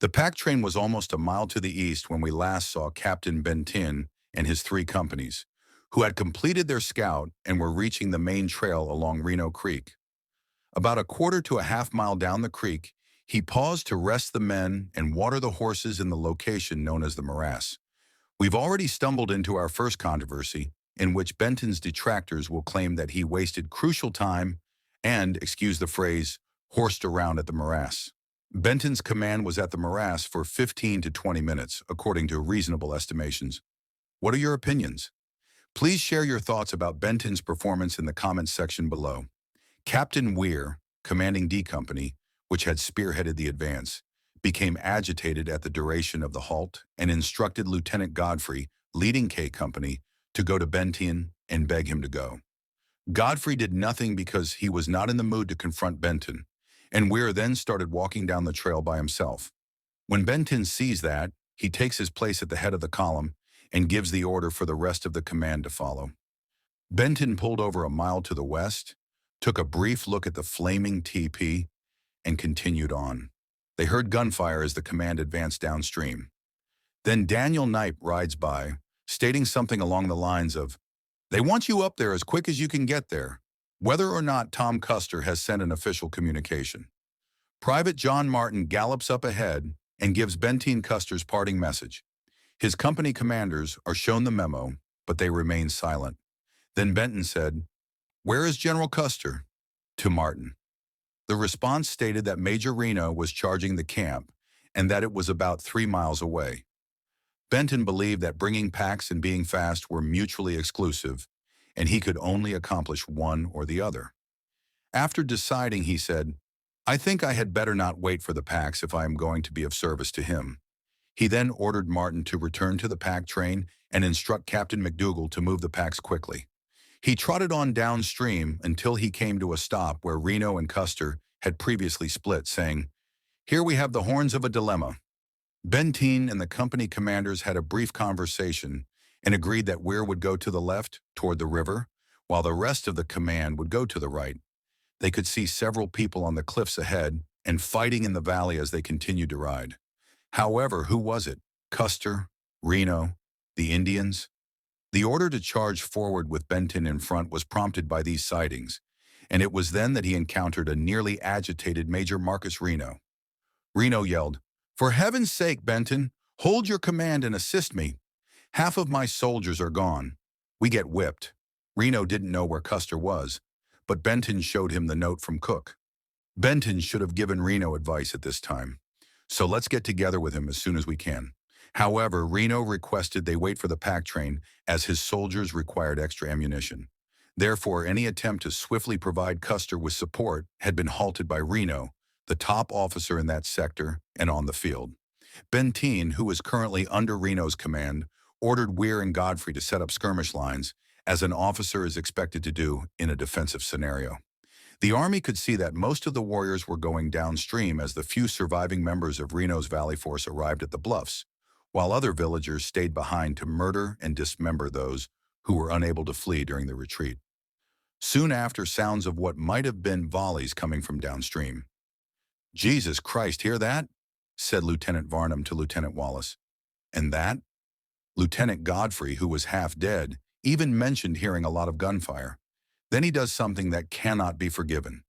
The pack train was almost a mile to the east when we last saw Captain Benton and his three companies, who had completed their scout and were reaching the main trail along Reno Creek. About a quarter to a half mile down the creek, he paused to rest the men and water the horses in the location known as the morass. We've already stumbled into our first controversy, in which Benton's detractors will claim that he wasted crucial time and, excuse the phrase, horsed around at the morass. Benton's command was at the morass for 15 to 20 minutes, according to reasonable estimations. What are your opinions? Please share your thoughts about Benton's performance in the comments section below. Captain Weir, commanding D Company, which had spearheaded the advance, became agitated at the duration of the halt and instructed Lieutenant Godfrey, leading K Company, to go to Benton and beg him to go. Godfrey did nothing because he was not in the mood to confront Benton, and Weir then started walking down the trail by himself. When Benton sees that, he takes his place at the head of the column and gives the order for the rest of the command to follow. Benton pulled over a mile to the west, took a brief look at the flaming TP, and continued on. They heard gunfire as the command advanced downstream. Then Daniel Knipe rides by, stating something along the lines of, "They want you up there as quick as you can get there," whether or not Tom Custer has sent an official communication. Private John Martin gallops up ahead and gives Benton Custer's parting message. His company commanders are shown the memo, but they remain silent. Then Benton said, "Where is General Custer?" to Martin. The response stated that Major Reno was charging the camp and that it was about 3 miles away. Benton believed that bringing packs and being fast were mutually exclusive, and he could only accomplish one or the other. After deciding, he said, "I think I had better not wait for the packs if I am going to be of service to him." He then ordered Martin to return to the pack train and instruct Captain McDougal to move the packs quickly. He trotted on downstream until he came to a stop where Reno and Custer had previously split, saying, "Here we have the horns of a dilemma." Benton and the company commanders had a brief conversation and agreed that Weir would go to the left, toward the river, while the rest of the command would go to the right. They could see several people on the cliffs ahead and fighting in the valley as they continued to ride. However, who was it? Custer? Reno? The Indians? The order to charge forward with Benton in front was prompted by these sightings, and it was then that he encountered a nearly agitated Major Marcus Reno. Reno yelled, "For heaven's sake, Benton, hold your command and assist me. Half of my soldiers are gone. We get whipped." Reno didn't know where Custer was, but Benton showed him the note from Cook. Benton should have given Reno advice at this time. "So let's get together with him as soon as we can." However, Reno requested they wait for the pack train as his soldiers required extra ammunition. Therefore, any attempt to swiftly provide Custer with support had been halted by Reno, the top officer in that sector and on the field. Benton, who was currently under Reno's command, ordered Weir and Godfrey to set up skirmish lines, as an officer is expected to do in a defensive scenario. The army could see that most of the warriors were going downstream as the few surviving members of Reno's Valley Force arrived at the bluffs, while other villagers stayed behind to murder and dismember those who were unable to flee during the retreat. Soon after, sounds of what might have been volleys coming from downstream. "Jesus Christ, hear that?" said Lieutenant Varnum to Lieutenant Wallace. "And that?" Lieutenant Godfrey, who was half dead, even mentioned hearing a lot of gunfire. Then he does something that cannot be forgiven.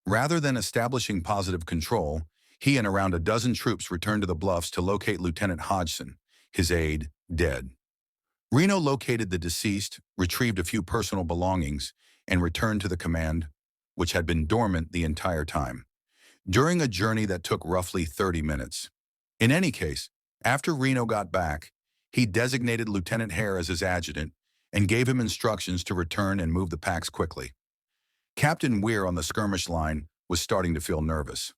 Rather than establishing positive control, he and around a dozen troops returned to the bluffs to locate Lieutenant Hodgson, his aide, dead. Reno located the deceased, retrieved a few personal belongings, and returned to the command, which had been dormant the entire time, during a journey that took roughly 30 minutes. In any case, after Reno got back, he designated Lieutenant Hare as his adjutant and gave him instructions to return and move the packs quickly. Captain Weir on the skirmish line was starting to feel nervous.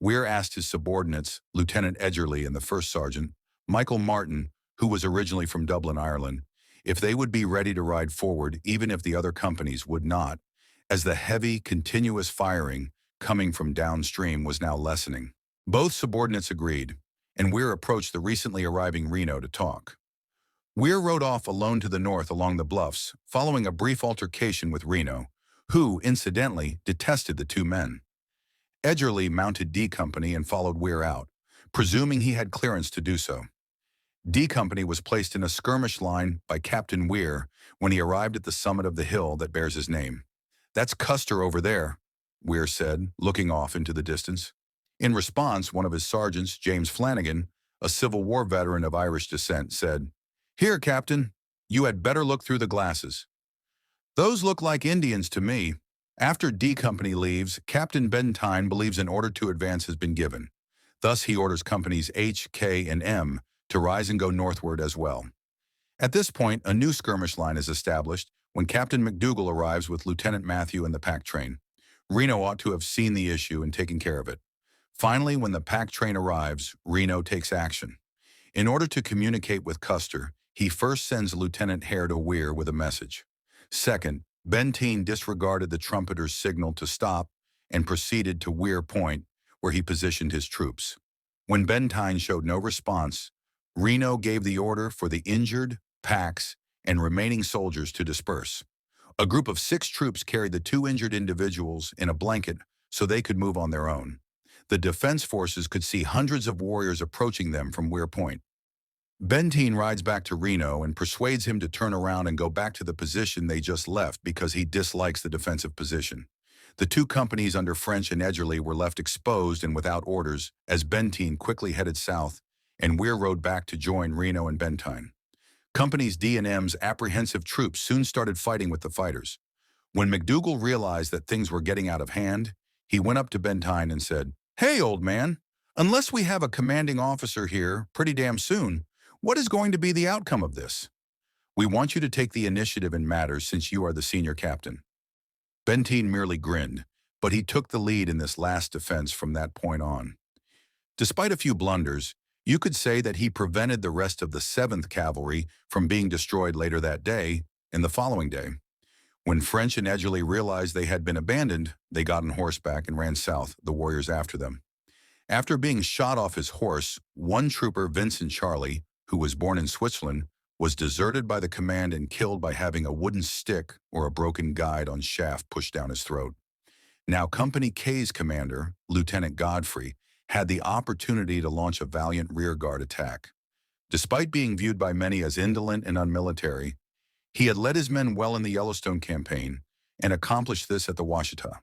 Weir asked his subordinates, Lieutenant Edgerly and the first sergeant, Michael Martin, who was originally from Dublin, Ireland, if they would be ready to ride forward even if the other companies would not, as the heavy, continuous firing coming from downstream was now lessening. Both subordinates agreed, and Weir approached the recently arriving Reno to talk. Weir rode off alone to the north along the bluffs, following a brief altercation with Reno, who, incidentally, detested the two men. Edgerly mounted D Company and followed Weir out, presuming he had clearance to do so. D Company was placed in a skirmish line by Captain Weir when he arrived at the summit of the hill that bears his name. "That's Custer over there," Weir said, looking off into the distance. In response, one of his sergeants, James Flanagan, a Civil War veteran of Irish descent, said, "Here, Captain, you had better look through the glasses. Those look like Indians to me." After D Company leaves, Captain Benton believes an order to advance has been given. Thus, he orders companies H, K, and M to rise and go northward as well. At this point, a new skirmish line is established when Captain McDougall arrives with Lieutenant Matthew and the pack train. Reno ought to have seen the issue and taken care of it. Finally, when the pack train arrives, Reno takes action. In order to communicate with Custer, he first sends Lieutenant Hare to Weir with a message. Second, Benton disregarded the trumpeter's signal to stop and proceeded to Weir Point, where he positioned his troops. When Benton showed no response, Reno gave the order for the injured, packs, and remaining soldiers to disperse. A group of 6 troops carried the 2 injured individuals in a blanket so they could move on their own. The defense forces could see hundreds of warriors approaching them from Weir Point. Benton rides back to Reno and persuades him to turn around and go back to the position they just left because he dislikes the defensive position. The 2 companies under French and Edgerly were left exposed and without orders as Benton quickly headed south and Weir rode back to join Reno and Benton. Companies D and M's apprehensive troops soon started fighting with the fighters. When McDougall realized that things were getting out of hand, he went up to Benton and said, "Hey, old man, unless we have a commanding officer here pretty damn soon, what is going to be the outcome of this? We want you to take the initiative in matters since you are the senior captain." Benton merely grinned, but he took the lead in this last defense from that point on. Despite a few blunders, you could say that he prevented the rest of the 7th Cavalry from being destroyed later that day and the following day. When French and Edgerly realized they had been abandoned, they got on horseback and ran south, the warriors after them. After being shot off his horse, one trooper, Vincent Charlie, who was born in Switzerland, was deserted by the command and killed by having a wooden stick or a broken guide on shaft pushed down his throat. Now Company K's commander, Lieutenant Godfrey, had the opportunity to launch a valiant rearguard attack. Despite being viewed by many as indolent and unmilitary, he had led his men well in the Yellowstone campaign and accomplished this at the Washita.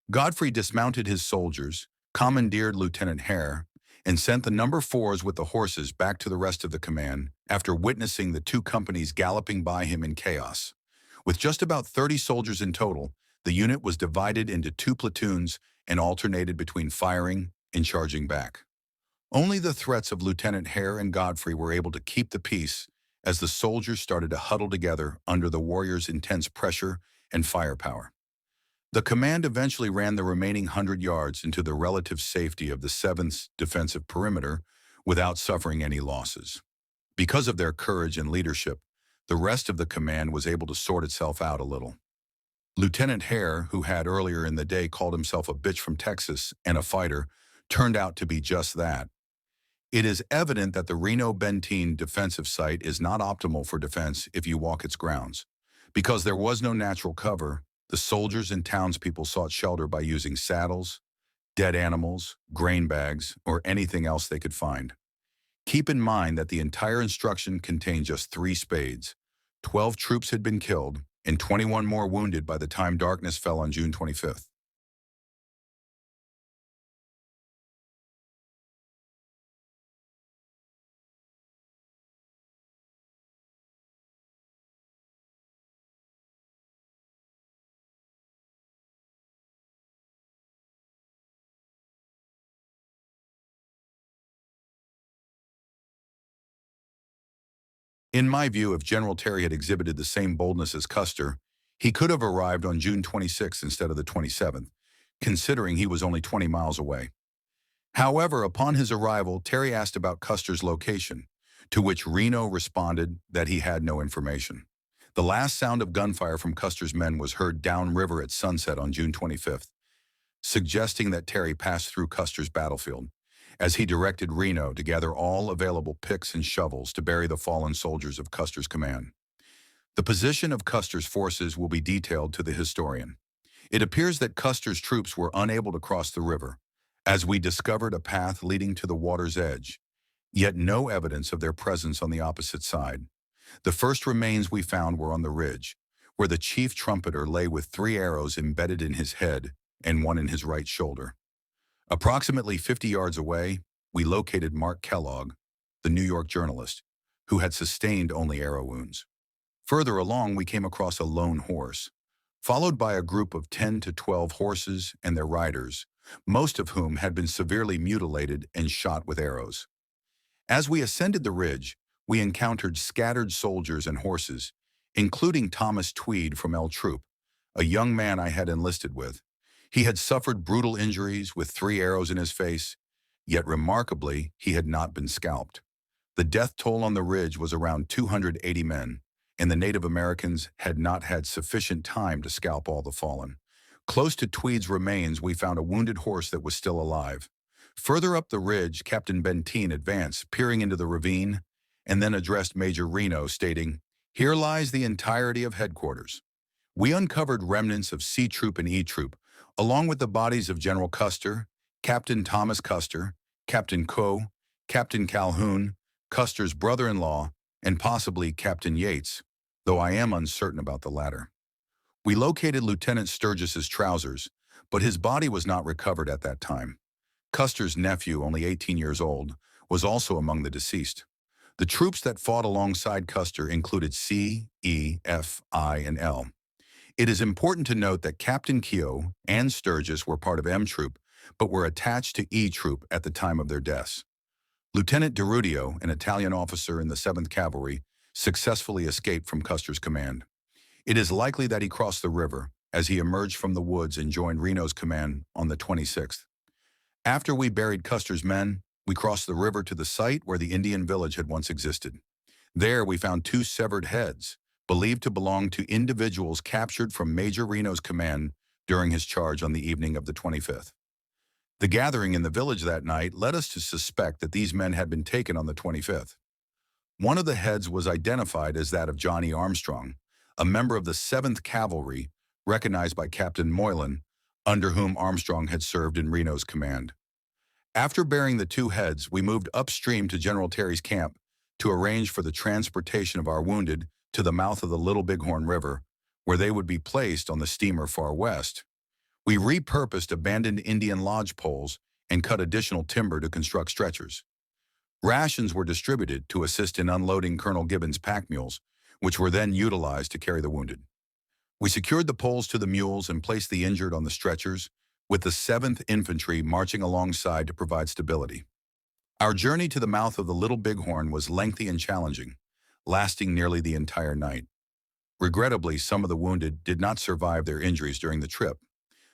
Godfrey dismounted his soldiers, commandeered Lieutenant Hare, and sent the number 4s with the horses back to the rest of the command after witnessing the 2 companies galloping by him in chaos. With just about 30 soldiers in total, the unit was divided into 2 platoons and alternated between firing and charging back. Only the threats of Lieutenant Hare and Godfrey were able to keep the peace as the soldiers started to huddle together under the warriors' intense pressure and firepower. The command eventually ran the remaining 100 yards into the relative safety of the 7th's defensive perimeter without suffering any losses. Because of their courage and leadership, the rest of the command was able to sort itself out a little. Lieutenant Hare, who had earlier in the day called himself a bitch from Texas and a fighter, turned out to be just that. It is evident that the Reno-Benton defensive site is not optimal for defense if you walk its grounds. Because there was no natural cover, the soldiers and townspeople sought shelter by using saddles, dead animals, grain bags, or anything else they could find. Keep in mind that the entire instruction contained just 3 spades. 12 troops had been killed, and 21 more wounded by the time darkness fell on June 25th. In my view, if General Terry had exhibited the same boldness as Custer, he could have arrived on June 26th instead of the 27th, considering he was only 20 miles away. However, upon his arrival, Terry asked about Custer's location, to which Reno responded that he had no information. The last sound of gunfire from Custer's men was heard downriver at sunset on June 25th, suggesting that Terry passed through Custer's battlefield, as he directed Reno to gather all available picks and shovels to bury the fallen soldiers of Custer's command. The position of Custer's forces will be detailed to the historian. It appears that Custer's troops were unable to cross the river, as we discovered a path leading to the water's edge, yet no evidence of their presence on the opposite side. The first remains we found were on the ridge, where the chief trumpeter lay with 3 arrows embedded in his head and 1 in his right shoulder. Approximately 50 yards away, we located Mark Kellogg, the New York journalist, who had sustained only arrow wounds. Further along, we came across a lone horse, followed by a group of 10 to 12 horses and their riders, most of whom had been severely mutilated and shot with arrows. As we ascended the ridge, we encountered scattered soldiers and horses, including Thomas Tweed from L Troop, a young man I had enlisted with. He had suffered brutal injuries with 3 arrows in his face, yet remarkably, he had not been scalped. The death toll on the ridge was around 280 men, and the Native Americans had not had sufficient time to scalp all the fallen. Close to Tweed's remains, we found a wounded horse that was still alive. Further up the ridge, Captain Benton advanced, peering into the ravine, and then addressed Major Reno, stating, "Here lies the entirety of headquarters." We uncovered remnants of C Troop and E Troop, along with the bodies of General Custer, Captain Thomas Custer, Captain Coe, Captain Calhoun, Custer's brother-in-law, and possibly Captain Yates, though I am uncertain about the latter. We located Lieutenant Sturgis's trousers, but his body was not recovered at that time. Custer's nephew, only 18 years old, was also among the deceased. The troops that fought alongside Custer included C, E, F, I, and L. It is important to note that Captain Keogh and Sturgis were part of M Troop, but were attached to E Troop at the time of their deaths. Lieutenant DeRudio, an Italian officer in the 7th Cavalry, successfully escaped from Custer's command. It is likely that he crossed the river as he emerged from the woods and joined Reno's command on the 26th. After we buried Custer's men, we crossed the river to the site where the Indian village had once existed. There we found 2 severed heads, believed to belong to individuals captured from Major Reno's command during his charge on the evening of the 25th. The gathering in the village that night led us to suspect that these men had been taken on the 25th. One of the heads was identified as that of Johnny Armstrong, a member of the 7th Cavalry, recognized by Captain Moylan, under whom Armstrong had served in Reno's command. After burying the 2 heads, we moved upstream to General Terry's camp to arrange for the transportation of our wounded to the mouth of the Little Bighorn River, where they would be placed on the steamer Far West. We repurposed abandoned Indian lodge poles and cut additional timber to construct stretchers. Rations were distributed to assist in unloading Colonel Gibbon's pack mules, which were then utilized to carry the wounded. We secured the poles to the mules and placed the injured on the stretchers, with the 7th Infantry marching alongside to provide stability. Our journey to the mouth of the Little Bighorn was lengthy and challenging, lasting nearly the entire night. Regrettably, some of the wounded did not survive their injuries during the trip.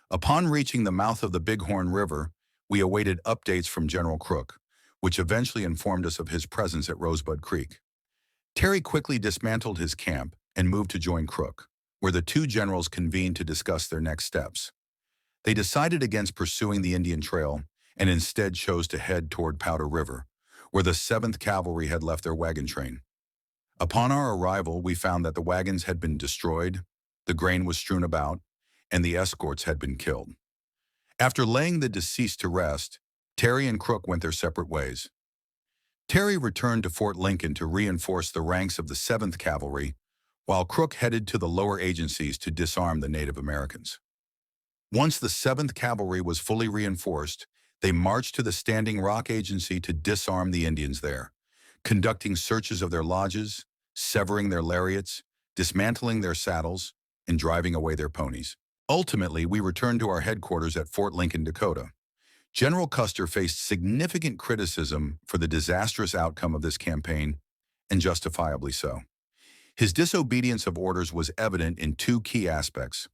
Upon reaching the mouth of the Bighorn River, we awaited updates from General Crook, which eventually informed us of his presence at Rosebud Creek. Terry quickly dismantled his camp and moved to join Crook, where the 2 generals convened to discuss their next steps. They decided against pursuing the Indian Trail and instead chose to head toward Powder River, where the 7th Cavalry had left their wagon train. Upon our arrival, we found that the wagons had been destroyed, the grain was strewn about, and the escorts had been killed. After laying the deceased to rest, Terry and Crook went their separate ways. Terry returned to Fort Lincoln to reinforce the ranks of the 7th Cavalry, while Crook headed to the lower agencies to disarm the Native Americans. Once the 7th Cavalry was fully reinforced, they marched to the Standing Rock Agency to disarm the Indians there, conducting searches of their lodges, severing their lariats, dismantling their saddles, and driving away their ponies. Ultimately, we returned to our headquarters at Fort Lincoln, Dakota. General Custer faced significant criticism for the disastrous outcome of this campaign, and justifiably so. His disobedience of orders was evident in 2 key aspects.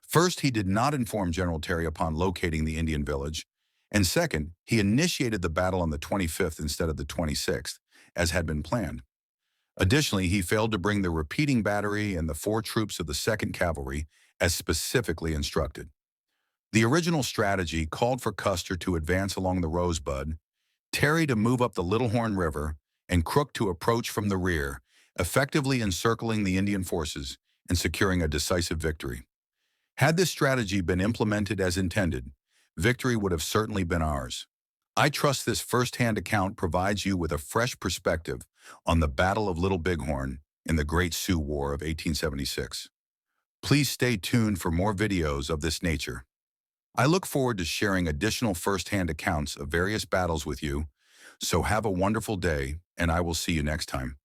First, he did not inform General Terry upon locating the Indian village, and second, he initiated the battle on the 25th instead of the 26th, as had been planned. Additionally, he failed to bring the repeating battery and the 4 troops of the 2nd Cavalry as specifically instructed. The original strategy called for Custer to advance along the Rosebud, Terry to move up the Little Horn River, and Crook to approach from the rear, effectively encircling the Indian forces and securing a decisive victory. Had this strategy been implemented as intended, victory would have certainly been ours. I trust this first-hand account provides you with a fresh perspective on the Battle of Little Bighorn in the Great Sioux War of 1876. Please stay tuned for more videos of this nature. I look forward to sharing additional first-hand accounts of various battles with you, so have a wonderful day, and I will see you next time.